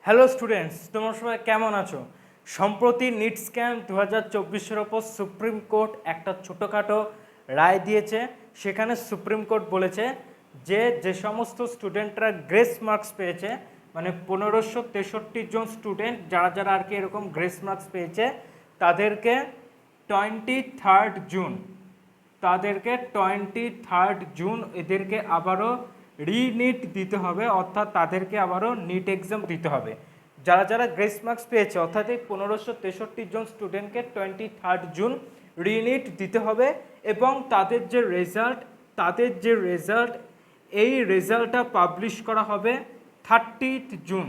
Hello students, তোমরা সবাই কেমন আছো? সম্প্রতি নিট স্ক্যাম 2024-এর ওপর সুপ্রিম কোর্ট একটা ছোটোখাটো রায় দিয়েছে। সেখানে সুপ্রিম কোর্ট বলেছে যে যে সমস্ত স্টুডেন্টরা গ্রেস মার্কস পেয়েছে, মানে 1563 জন স্টুডেন্ট যারা যারা আর কি এরকম গ্রেস মার্কস পেয়েছে, তাদেরকে 23 জুন এদেরকে আবারও রিনিট দিতে হবে, অর্থাৎ তাদেরকে আবারও নিট এক্সাম দিতে হবে। যারা যারা গ্রেস মার্কস পেয়েছে, অর্থাৎ এই 1563 জন স্টুডেন্টকে 23 জুন রিনিট দিতে হবে। এবং তাদের যে রেজাল্ট এই রেজাল্টটা পাবলিশ করা হবে 30 জুন।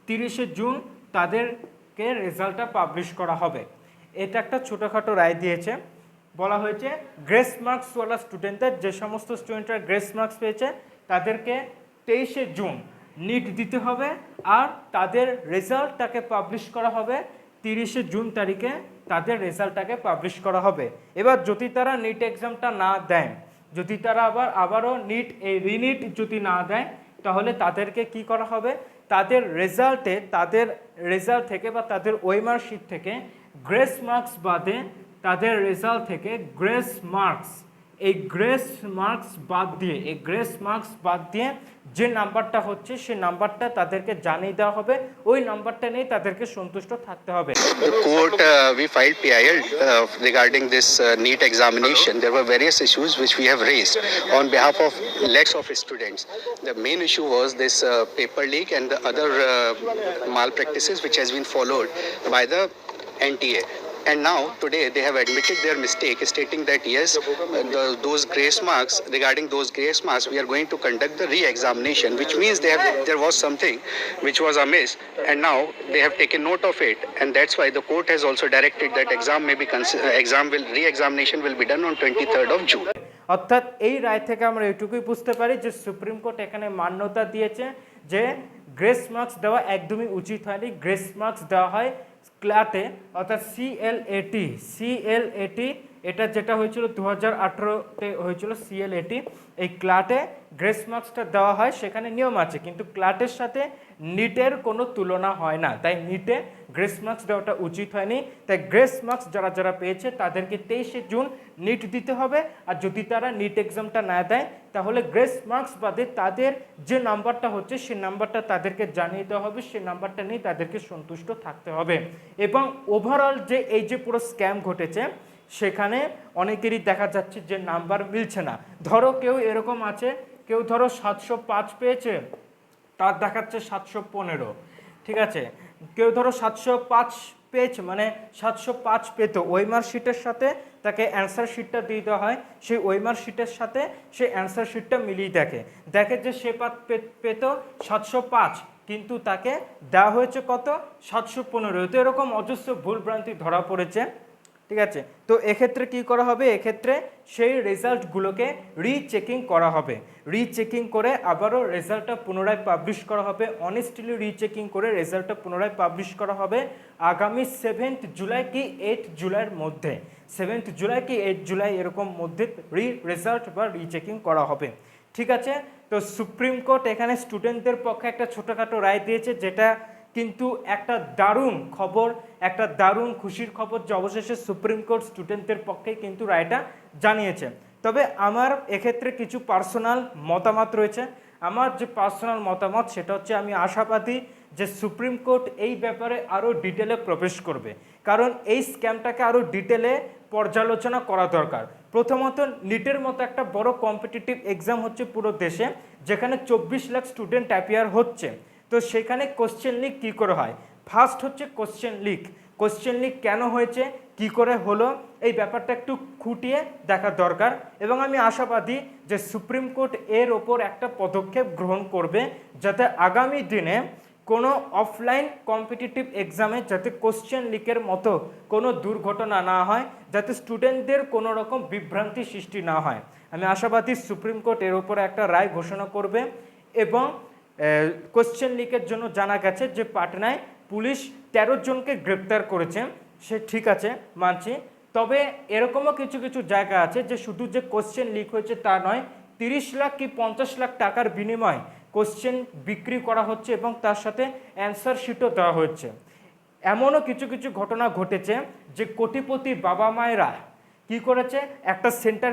30 জুন তাদেরকে রেজাল্টটা পাবলিশ করা হবে। এটা একটা ছোটোখাটো রায় দিয়েছে। বলা হয়েছে গ্রেস মার্কসওয়ালা স্টুডেন্টদের, যে সমস্ত স্টুডেন্টরা গ্রেস মার্কস পেয়েছে তাদেরকে 23 জুন নিট দিতে হবে, আর তাদের রেজাল্টটাকে পাবলিশ করা হবে 30 জুন তারিখে। তাদের রেজাল্টটাকে পাবলিশ করা হবে। এবার যদি তারা নিট এক্সামটা না দেয়, যদি তারা আবারও রিনিট যদি না দেয়, তাহলে তাদেরকে কি করা হবে? তাদের রেজাল্ট থেকে বা তাদের ওএমআর শিট থেকে গ্রেস মার্কস বাদে, তাদের রেজাল্ট থেকে গ্রেস মার্কস বাদ দিয়ে যে নাম্বারটা হচ্ছে সেই নাম্বারটা তাদেরকে জানিয়ে দেওয়া হবে। ওই নাম্বারটা নিয়ে তাদেরকে সন্তুষ্ট থাকতে হবে। The court, we filed PIL regarding this NEET examination. There were various issues which we have raised on behalf of lakhs of students. The main issue was this paper leak and the other malpractices which has been followed by the NTA. And now today they have admitted their mistake, stating that yes, those grace marks, regarding those grace marks, we are going to conduct the re-examination, which means there was something which was amiss, and now they have taken note of it, and that's why the court has also directed that re-examination will be done on 23rd of June. অর্থাৎ এই রায় থেকে আমরা এটুকুই বুঝতে পারি যে supreme court এখানে মান্যতা দিয়েছে যে গ্রেস মার্কস দেওয়া একদমই উচিত হয়নি। গ্রেস মার্কস দেওয়া হয় ক্লাটে, অর্থাৎ সিএলএটি, এটা যেটা হয়েছিল 2018-তে হয়েছিল সিএলএটি। এই ক্লাটে গ্রেস মার্কসটা দেওয়া হয়, সেখানে নিয়ম আছে, কিন্তু ক্লাটের সাথে নিটের কোনো তুলনা হয় না, তাই নিটে গ্রেস মার্কস দেওয়াটা উচিত হয়নি। তাই গ্রেস মার্কস যারা যারা পেয়েছে তাদেরকে 23 জুন নিট দিতে হবে। আর যদি তারা নিট এক্সামটা না দেয়, তাহলে গ্রেস মার্কস বাদে তাদের যে নাম্বারটা হচ্ছে সেই নাম্বারটা তাদেরকে জানিয়ে দেওয়া হবে, সেই নাম্বারটা নিয়ে তাদেরকে সন্তুষ্ট থাকতে হবে। এবং ওভারঅল যে এই যে পুরো স্ক্যাম ঘটেছে, সেখানে অনেকেরই দেখা যাচ্ছে যে নাম্বার মিলছে না। ধরো কেউ এরকম আছে, কেউ ধরো 705 পেয়েছে, তার দেখাচ্ছে 715, ঠিক আছে। কেউ ধরো 705 পেয়েছে, মানে 705 পেতো, ওএমআর শিটের সাথে তাকে অ্যান্সার শিটটা দিয়ে দেওয়া হয়, সেই ওএমআর শিটের সাথে সে অ্যান্সার শিটটা মিলিয়ে দেখে যে সে পেত 705, কিন্তু তাকে দেওয়া হয়েছে কত? 715। তো এরকম অজস্র ভুলভ্রান্তি ধরা পড়েছে, ঠিক আছে। তো এক্ষেত্রে কি করা হবে? এক্ষেত্রে সেই রেজাল্টগুলোকে রিচেকিং করা হবে। রিচেকিং করে আবারও রেজাল্টটা পুনরায় পাবলিশ করা হবে। অনেস্টলি রিচেকিং করে রেজাল্টটা পুনরায় পাবলিশ করা হবে আগামী 7th জুলাই কি 8th জুলাইয়ের মধ্যে। 7th জুলাই কি 8th জুলাই এরকম মধ্যে রেজাল্ট বা রিচেকিং করা হবে, ঠিক আছে। তো সুপ্রিম কোর্ট এখানে স্টুডেন্টদের পক্ষে একটা ছোটোখাটো রায় দিয়েছে, যেটা কিন্তু একটা দারুণ খবর, একটা দারুণ খুশির খবর যে অবশেষে সুপ্রিম কোর্ট স্টুডেন্টদের পক্ষে কিন্তু রায়টা জানিয়েছে। তবে আমার এক্ষেত্রে কিছু পার্সোনাল মতামত রয়েছে। আমার যে পার্সোনাল মতামত সেটা হচ্ছে, আমি আশাবাদী যে সুপ্রিম কোর্ট এই ব্যাপারে আরও ডিটেলে প্রবেশ করবে, কারণ এই স্ক্যামটাকে আরও ডিটেলে পর্যালোচনা করা দরকার। প্রথমত, নিটের মতো একটা বড় কম্পিটিটিভ এক্সাম হচ্ছে পুরো দেশে, যেখানে 24 লাখ স্টুডেন্ট অ্যাপিয়ার হচ্ছে। তো সেখানে কোশ্চেন লিক কী করে হয়? ফার্স্ট হচ্ছে কোশ্চেন লিক কেন হয়েছে, কি করে হলো, এই ব্যাপারটা একটু খুঁটিয়ে দেখা দরকার। এবং আমি আশাবাদী যে সুপ্রিম কোর্ট এর ওপর একটা পদক্ষেপ গ্রহণ করবে, যাতে আগামী দিনে কোনো অফলাইন কম্পিটিটিভ এক্সামে যাতে কোশ্চেন লিকের মতো কোনো দুর্ঘটনা না হয়, যাতে স্টুডেন্টদের কোনো রকম বিভ্রান্তি সৃষ্টি না হয়। আমি আশাবাদী সুপ্রিম কোর্ট এর ওপরে একটা রায় ঘোষণা করবে। এবং কোশ্চেন লিকের জন্য জানা গেছে যে পাটনায় পুলিশ 13 জনকে গ্রেপ্তার করেছে, সে ঠিক আছে, মানছি। তবে এরকমও কিছু কিছু জায়গা আছে যে শুধু যে কোশ্চেন লিক হয়েছে তা নয়, 30 লাখ কি 50 লাখ টাকার বিনিময়ে কোশ্চেন বিক্রি করা হচ্ছে এবং তার সাথে অ্যান্সার শিটও দেওয়া হচ্ছে। এমনও কিছু কিছু ঘটনা ঘটেছে যে কোটিপতি বাবা মায়েরা কি করেছে, একটা সেন্টার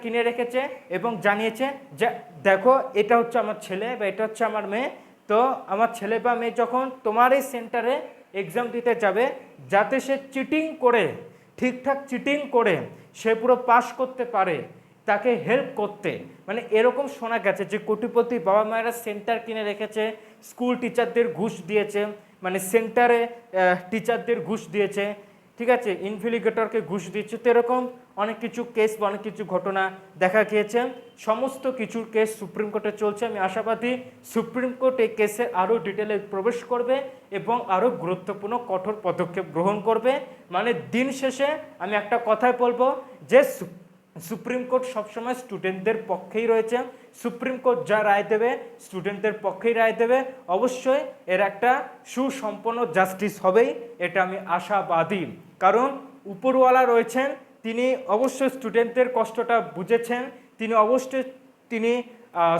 কিনে রেখেছে এবং জানিয়েছে যে দেখো এটা হচ্ছে আমার ছেলে বা এটা হচ্ছে আমার মেয়ে, তো আমার ছেলে বা মেয়ে যখন তোমার এই সেন্টারে এক্সাম দিতে যাবে, যাতে সে ঠিকঠাক চিটিং করে সে পুরো পাস করতে পারে, তাকে হেল্প করতে, মানে এরকম শোনা গেছে যে কোটিপতি বাবা মায়েরা সেন্টার কিনে রেখেছে, স্কুল টিচারদের ঘুষ দিয়েছে, মানে সেন্টারে টিচারদের ঘুষ দিয়েছে, ঠিক আছে, ইনভেস্টিগেটরকে ঘুষ দিচ্ছে। তো এরকম অনেক কিছু কেস বা অনেক কিছু ঘটনা দেখা গিয়েছে। সমস্ত কিছুর কেস সুপ্রিম কোর্টে চলছে। আমি আশাবাদী সুপ্রিম কোর্ট এই কেসে আরও ডিটেলে প্রবেশ করবে এবং আরও গুরুত্বপূর্ণ কঠোর পদক্ষেপ গ্রহণ করবে। মানে দিন শেষে আমি একটা কথাই বলবো যে সুপ্রিম কোর্ট সবসময় স্টুডেন্টদের পক্ষেই রয়েছে। সুপ্রিম কোর্ট যা রায় দেবে স্টুডেন্টদের পক্ষেই রায় দেবে। অবশ্যই এর একটা সুসম্পন্ন জাস্টিস হবেই, এটা আমি আশাবাদী। কারণ উপরওয়ালা রয়েছেন, তিনি অবশ্যই স্টুডেন্টদের কষ্টটা বুঝেছেন, তিনি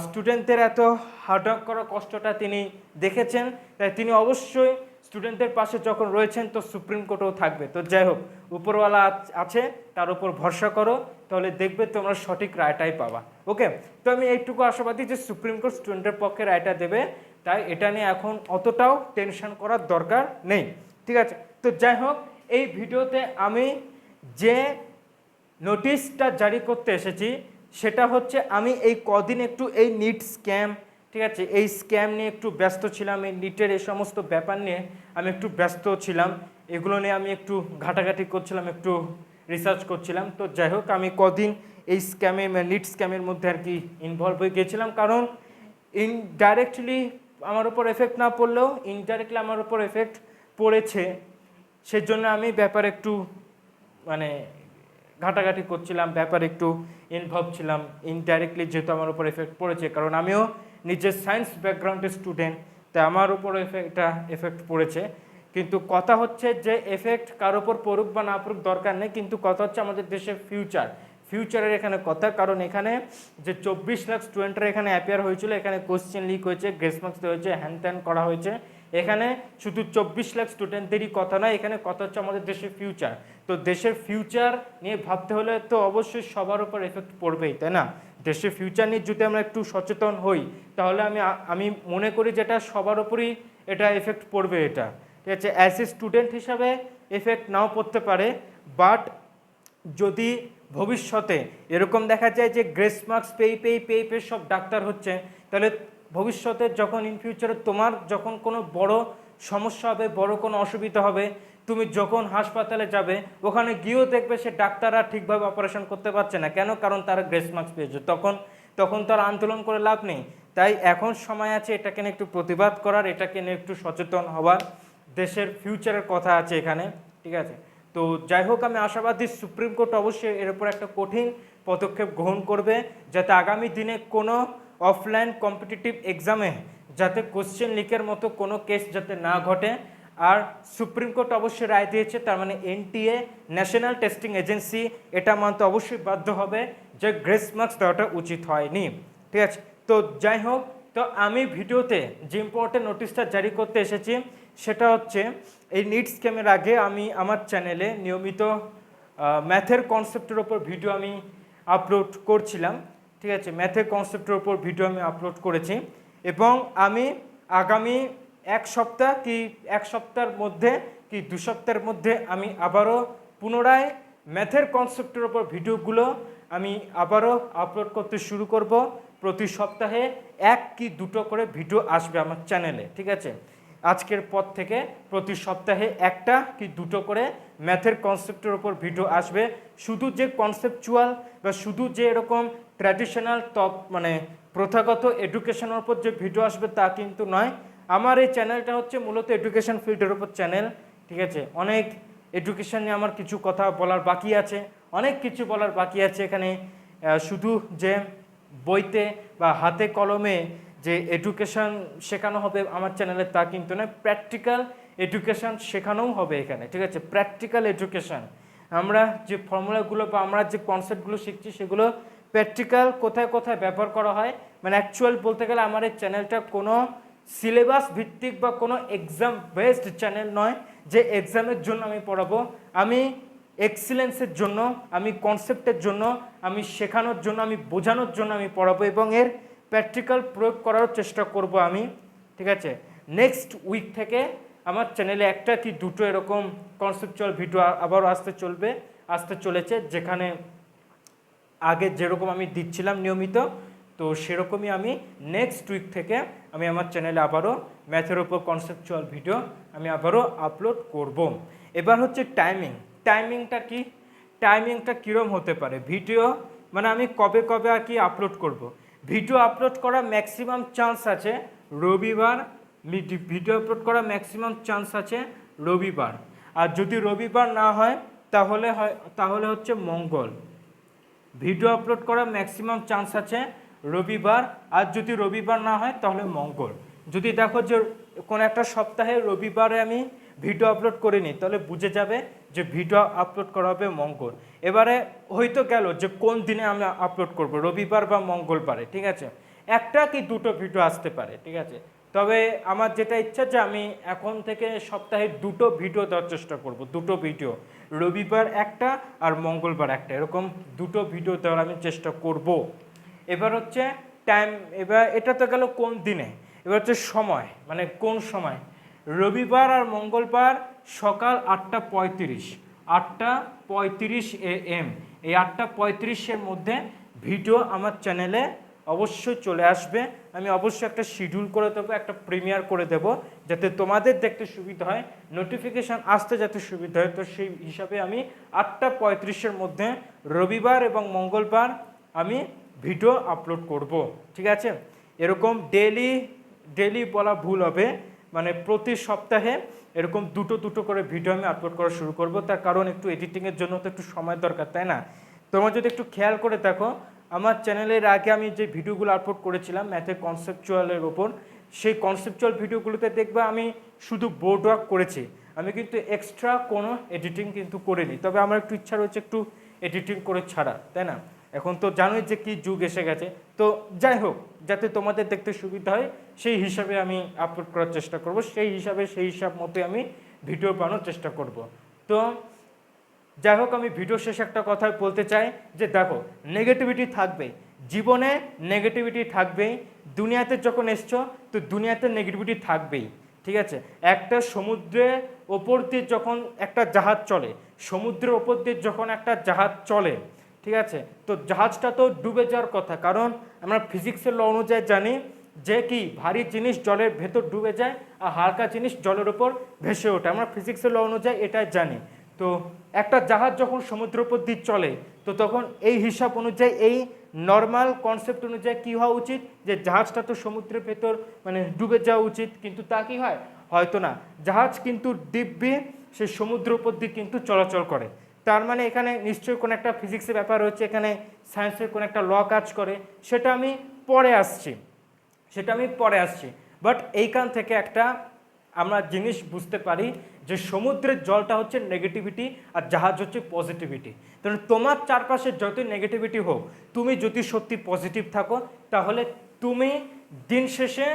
স্টুডেন্টদের এত হার্ডওয়ার্ক করার কষ্টটা তিনি দেখেছেন, তাই তিনি অবশ্যই স্টুডেন্টদের পাশে যখন রয়েছেন তো সুপ্রিম কোর্টেও থাকবে। তো যাই হোক, উপরওয়ালা আছে, তার উপর ভরসা করো, তাহলে দেখবে তোমরা সঠিক রায়টাই পাবা। ওকে, তো আমি এইটুকু আশাবাদী যে সুপ্রিম কোর্ট স্টুডেন্টের পক্ষে রায়টা দেবে, তাই এটা নিয়ে এখন অতটাও টেনশন করার দরকার নেই, ঠিক আছে। তো যাই হোক, এই ভিডিওতে আমি যে নোটিশটা জারি করতে এসেছি সেটা হচ্ছে, আমি এই কদিন একটু এই নিট স্ক্যাম, ঠিক আছে, এই স্ক্যাম নিয়ে একটু ব্যস্ত ছিলাম, এই নিটের এই সমস্ত ব্যাপার নিয়ে আমি একটু ব্যস্ত ছিলাম, এগুলো নিয়ে আমি একটু ঘাটাঘাটি করছিলাম, একটু রিসার্চ করছিলাম। তো যাই হোক, আমি কদিন এই নিট স্ক্যামের মধ্যে আর কি ইনভলভ হয়ে গিয়েছিলাম, কারণ ইনডাইরেক্টলি আমার উপর এফেক্ট না পড়লেও ইনডাইরেক্টলি আমার উপর এফেক্ট পড়েছে, সেজন্য আমি ব্যাপারে একটু মানে ঘাটাঘাটি করছিলাম, ব্যাপারে একটু ইনভলভ ছিলাম। ইনডাইরেক্টলি যেহেতু আমার উপর এফেক্ট পড়েছে, কারণ আমিও নিজের সায়েন্স ব্যাকগ্রাউন্ডের স্টুডেন্ট, তাই আমার উপর এটা এফেক্ট পড়েছে। কিন্তু কথা হচ্ছে যে এফেক্ট কার ওপর পড়ুক বা না পড়ুক দরকার নেই, কিন্তু কথা হচ্ছে আমাদের দেশের ফিউচারের এখানে কথা। কারণ এখানে যে 24 লাখ স্টুডেন্টরা এখানে অ্যাপিয়ার হয়েছিল, এখানে কোশ্চেন লিক হয়েছে, গ্রেস মার্কস দেওয়া হয়েছে, হ্যান ত্যান করা হয়েছে, এখানে শুধু 24 লাখ স্টুডেন্টদেরই কথা নয়, এখানে কথা হচ্ছে আমাদের দেশের ফিউচার। তো দেশের ফিউচার নিয়ে ভাবতে হলে তো অবশ্যই সবার উপর এফেক্ট পড়বেই, তাই না? দেশের ফিউচার নিয়ে যদি আমরা একটু সচেতন হই, তাহলে আমি মনে করি যেটা সবার উপরই এটা এফেক্ট পড়বে। এটা ঠিক আছে, অ্যাজ এ স্টুডেন্ট হিসাবে এফেক্ট নাও পড়তে পারে, বাট যদি ভবিষ্যতে এরকম দেখা যায় যে গ্রেস মার্কস পেয়ে সব ডাক্তার হচ্ছে, তাহলে ভবিষ্যতে যখন ইন ফিউচারে তোমার যখন কোনো বড় সমস্যা হবে, বড় কোনো অসুবিধা হবে, তুমি যখন হাসপাতালে যাবে, ওখানে গিয়েও দেখবে সে ডাক্তাররা ঠিকভাবে অপারেশন করতে পারছে না। কেন? কারণ তারা গ্রেস মার্কস পেয়েছে। তখন তার আন্দোলন করে লাভ নেই। তাই এখন সময় আছে এটাকে নিয়ে একটু প্রতিবাদ করার, এটাকে নিয়ে একটু সচেতন হওয়ার। দেশের ফিউচারের কথা আছে এখানে, ঠিক আছে। তো যাই হোক, আমি আশাবাদী সুপ্রিম কোর্ট অবশ্যই এর উপর একটা কঠিন পদক্ষেপ গ্রহণ করবে, যাতে আগামী দিনে কোনো অফলাইন কম্পিটিটিভ এক্সামে যাতে কোশ্চেন লিকের মতো কোনো কেস যাতে না ঘটে। আর সুপ্রিম কোর্ট অবশ্যই রায় দিয়েছে, তার মানে এনটিএ, ন্যাশনাল টেস্টিং এজেন্সি, এটা মানতে অবশ্যই বাধ্য হবে যে গ্রেস মার্কস দেওয়াটা উচিত হয়নি, ঠিক আছে। তো যাই হোক, তো আমি ভিডিওতে যে ইম্পর্টেন্ট নোটিশটা জারি করতে এসেছি সেটা হচ্ছে, এই নিট স্ক্যামের আগে আমি আমার চ্যানেলে নিয়মিত ম্যাথের কনসেপ্টের ওপর ভিডিও আমি আপলোড করছিলাম, ঠিক আছে, ম্যাথের কনসেপ্টের ওপর ভিডিও আমি আপলোড করেছি, এবং আমি আগামী এক সপ্তাহের মধ্যে কি 2 সপ্তাহের মধ্যে আমি আবারও পুনরায় ম্যাথের কনসেপ্টের ওপর ভিডিওগুলো আমি আবারও আপলোড করতে শুরু করব। প্রতি সপ্তাহে 1 কি 2টো করে ভিডিও আসবে আমার চ্যানেলে, ঠিক আছে। আজকের পর থেকে প্রতি সপ্তাহে 1টা কি 2টো করে ম্যাথের কনসেপ্টের ওপর ভিডিও আসবে। শুধু যে কনসেপচুয়াল বা শুধু যে এরকম ট্র্যাডিশনাল মানে প্রথাগত এডুকেশনের ওপর যে ভিডিও আসবে তা কিন্তু নয়। আমার এই চ্যানেলটা হচ্ছে মূলত এডুকেশন ফিল্ডের ওপর চ্যানেল, ঠিক আছে। অনেক এডুকেশন নিয়ে আমার কিছু কথা বলার বাকি আছে, অনেক কিছু বলার বাকি আছে এখানে। শুধু যে বইতে বা হাতে কলমে যে এডুকেশন শেখানো হবে আমার চ্যানেলে তা কিন্তু নয়, প্র্যাকটিক্যাল এডুকেশন শেখানোও হবে এখানে, ঠিক আছে। প্র্যাকটিক্যাল এডুকেশন, আমরা যে ফর্মুলাগুলো বা আমরা যে কনসেপ্টগুলো শিখছি সেগুলো প্র্যাকটিক্যাল কোথায় কোথায় ব্যবহার করা হয় মানে অ্যাকচুয়াল বলতে গেলে আমার এই চ্যানেলটা কোনো সিলেবাস ভিত্তিক বা কোনো এক্সাম বেসড চ্যানেল নয় যে এক্সামের জন্য আমি পড়াবো। আমি এক্সিলেন্সের জন্য, আমি কনসেপ্টের জন্য, আমি শেখানোর জন্য, আমি বোঝানোর জন্য আমি পড়াবো এবং এর প্র্যাকটিক্যাল প্রয়োগ করার চেষ্টা করব আমি। ঠিক আছে, নেক্সট উইক থেকে আমার চ্যানেলে একটা কি দুটো এরকম কনসেপচুয়াল ভিডিও আবারও আসতে চলেছে, যেখানে আগে যেরকম আমি দিচ্ছিলাম নিয়মিত, তো সেরকমই আমি নেক্সট উইক থেকে আমি আমার চ্যানেলে আবারও ম্যাথের ওপর কনসেপচুয়াল ভিডিও আমি আবারও আপলোড করব। এবার হচ্ছে টাইমিংটা কীরকম হতে পারে ভিডিও, মানে আমি কবে আর কি আপলোড করব। ভিডিও আপলোড করা ম্যাক্সিমাম চান্স আছে রবিবার, ভিডিও আপলোড করা ম্যাক্সিমাম চান্স আছে রবিবার। আর যদি রবিবার না হয় তাহলে হচ্ছে মঙ্গল। ভিডিও আপলোড করার ম্যাক্সিমাম চান্স আছে রবিবার, আর যদি রবিবার না হয় তাহলে মঙ্গল। যদি দেখো যে কোনো একটা সপ্তাহে রবিবারে আমি ভিডিও আপলোড করিনি, তাহলে বুঝে যাবে যে ভিডিও আপলোড করা হবে মঙ্গল। এবারে হয়তো গেল যে কোন দিনে আমি আপলোড করব, রবিবার বা মঙ্গলবারে। ঠিক আছে, একটা কি দুটো ভিডিও আসতে পারে। ঠিক আছে, তবে আমার যেটা ইচ্ছা যে আমি এখন থেকে সপ্তাহে দুটো ভিডিও দেওয়ার চেষ্টা করব, দুটো ভিডিও, রবিবার একটা আর মঙ্গলবার একটা, এরকম দুটো ভিডিও দেওয়ার আমি চেষ্টা করব। এবার হচ্ছে টাইম, এবার এটা তো গেল কোন দিনে, এবার হচ্ছে সময়, মানে কোন সময়। রবিবার আর মঙ্গলবার সকাল 8:35 AM, এই 8:35-এর মধ্যে ভিডিও আমার চ্যানেলে অবশ্যই চলে আসবে। আমি অবশ্যই একটা শিডিউল করে দেবো, একটা প্রিমিয়ার করে দেব, যাতে তোমাদের দেখতে সুবিধা হয়, নোটিফিকেশান আসতে যাতে সুবিধা হয়। তো সেই হিসাবে আমি 8:35-এর মধ্যে রবিবার এবং মঙ্গলবার আমি ভিডিও আপলোড করব। ঠিক আছে, এরকম ডেলি বলা ভুল হবে, মানে প্রতি সপ্তাহে এরকম দুটো করে ভিডিও আমি আপলোড করা শুরু করব। তার কারণ একটু এডিটিংয়ের জন্য তো একটু সময় দরকার, তাই না? তোমরা যদি একটু খেয়াল করে দেখো, আমার চ্যানেলের আগে আমি যে ভিডিওগুলো আপলোড করেছিলাম ম্যাথের কনসেপচুয়ালের ওপর, সেই কনসেপচুয়াল ভিডিওগুলোতে দেখবে আমি শুধু বোর্ড ওয়ার্ক করেছি, আমি কিন্তু এক্সট্রা কোনো এডিটিং কিন্তু করিনি। তবে আমার একটু ইচ্ছা রয়েছে একটু এডিটিং করে ছাড়া, তাই না? এখন তো জানোই যে কী যুগ এসে গেছে। তো যাই হোক, যাতে তোমাদের দেখতে সুবিধা হয় সেই হিসাবে আমি আপলোড করার চেষ্টা করব, সেই হিসাব মতোই আমি ভিডিও বানানোর চেষ্টা করব। তো যাই হোক, আমি ভিডিও শেষে একটা কথা বলতে চাই যে দেখো, নেগেটিভিটি থাকবেই, জীবনে নেগেটিভিটি থাকবেই। দুনিয়াতে যখন এসছো তো দুনিয়াতে নেগেটিভিটি থাকবেই। ঠিক আছে, একটা সমুদ্রের ওপর দিয়ে যখন একটা জাহাজ চলে, সমুদ্রের ওপর দিয়ে যখন একটা জাহাজ চলে, ঠিক আছে, তো জাহাজটা তো ডুবে যাওয়ার কথা, কারণ আমরা ফিজিক্সের ল অনুযায়ী জানি যে কি ভারী জিনিস জলের ভেতর ডুবে যায় আর হালকা জিনিস জলের ওপর ভেসে ওঠে, আমরা ফিজিক্সের ল অনুযায়ী এটাই জানি। তো একটা জাহাজ যখন সমুদ্রের উপর দিয়ে চলে, তো তখন এই হিসাব অনুযায়ী, এই নর্মাল কনসেপ্ট অনুযায়ী কী হওয়া উচিত, যে জাহাজটা তো সমুদ্রের ভেতর মানে ডুবে যাওয়া উচিত, কিন্তু তা কি হয়, হয়তো না। জাহাজ কিন্তু দিব্যি সে সমুদ্রের উপর দিয়ে কিন্তু চলাচল করে। তার মানে এখানে নিশ্চয়ই কোনো একটা ফিজিক্সের ব্যাপার হচ্ছে, এখানে সায়েন্সের কোনো একটা ল কাজ করে, সেটা আমি পরে আসছি। বাট এইখান থেকে একটা আমরা জিনিস বুঝতে পারি যে সমুদ্রের জলটা হচ্ছে নেগেটিভিটি আর জাহাজ হচ্ছে পজিটিভিটি। তাহলে তোমার চারপাশে যতই নেগেটিভিটি হোক, তুমি যদি সত্যি পজিটিভ থাকো, তাহলে তুমি দিন শেষে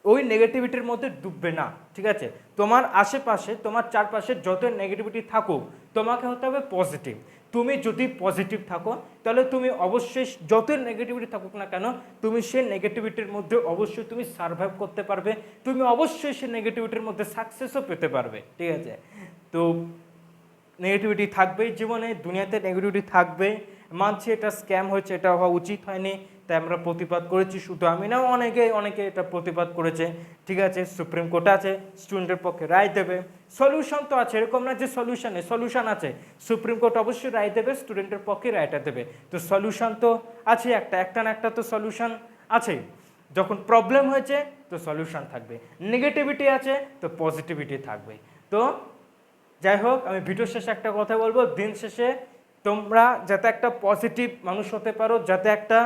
ওই নেগেটিভিটির মধ্যে ডুববে না। ঠিক আছে, তোমার আশেপাশে, তোমার চারপাশে যত নেগেটিভিটি থাকুক, তোমাকে হতে হবে পজিটিভ। তুমি যদি পজিটিভ থাকো, তাহলে তুমি অবশ্যই যতই নেগেটিভিটি থাকুক না কেন, তুমি সেই নেগেটিভিটির মধ্যে অবশ্যই তুমি সারভাইভ করতে পারবে, তুমি অবশ্যই সেই নেগেটিভিটির মধ্যে সাকসেসও পেতে পারবে। ঠিক আছে, তো নেগেটিভিটি থাকবেই জীবনে, দুনিয়াতে নেগেটিভিটি থাকবেই। মানছি এটা স্ক্যাম হয়েছে, এটা হওয়া উচিত হয়নি, তাই আমরা প্রতিবাদ করেছি। শুধু আমি না, অনেকে এটা প্রতিবাদ করেছে। ঠিক আছে, সুপ্রিম কোর্ট আছে, স্টুডেন্টের পক্ষে রায় দেবে, সলিউশন তো আছে, এরকম না যে সলিউশন আছে। সুপ্রিম কোর্ট অবশ্যই রায় দেবে, স্টুডেন্টের পক্ষে রায়টা দেবে। তো সলিউশন তো আছে, একটা না একটা তো সলিউশন আছে। যখন প্রবলেম হয়েছে তো সলিউশন থাকবে, নেগেটিভিটি আছে তো পজিটিভিটি থাকবে। তো যাই হোক, আমি ভিডিও শেষে একটা কথা বলবো, দিন শেষে তোমরা যাতে একটা পজিটিভ মানুষ হতে পারো, যাতে একটা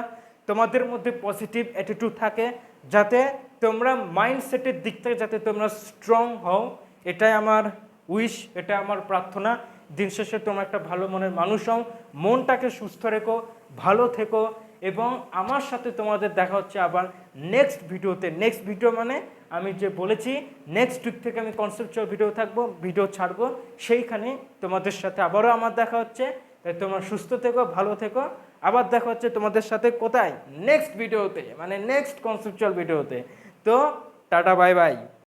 তোমাদের মধ্যে পজিটিভ অ্যাটিটিউড থাকে, যাতে তোমরা মাইন্ডসেটের দিক থেকে যাতে তোমরা স্ট্রং হও, এটাই আমার উইশ, এটা আমার প্রার্থনা। দিন শেষে তোমরা একটা ভালো মনের মানুষ হও, মনটাকে সুস্থ রেখো, ভালো থেকো, এবং আমার সাথে তোমাদের দেখা হচ্ছে আবার নেক্সট ভিডিওতে। নেক্সট ভিডিও মানে আমি যে বলেছি নেক্সট উইক থেকে আমি কনসেপচুয়াল ভিডিও ছাড়বো, সেইখানে তোমাদের সাথে আবারও আমার দেখা হচ্ছে। তাই তোমরা সুস্থ থেকো, ভালো থেকো, আবার দেখা হচ্ছে তোমাদের সাথে কোথায়, নেক্সট ভিডিওতে, মানে নেক্সট কনসেপচুয়াল ভিডিওতে। তো টাটা, বাই বাই।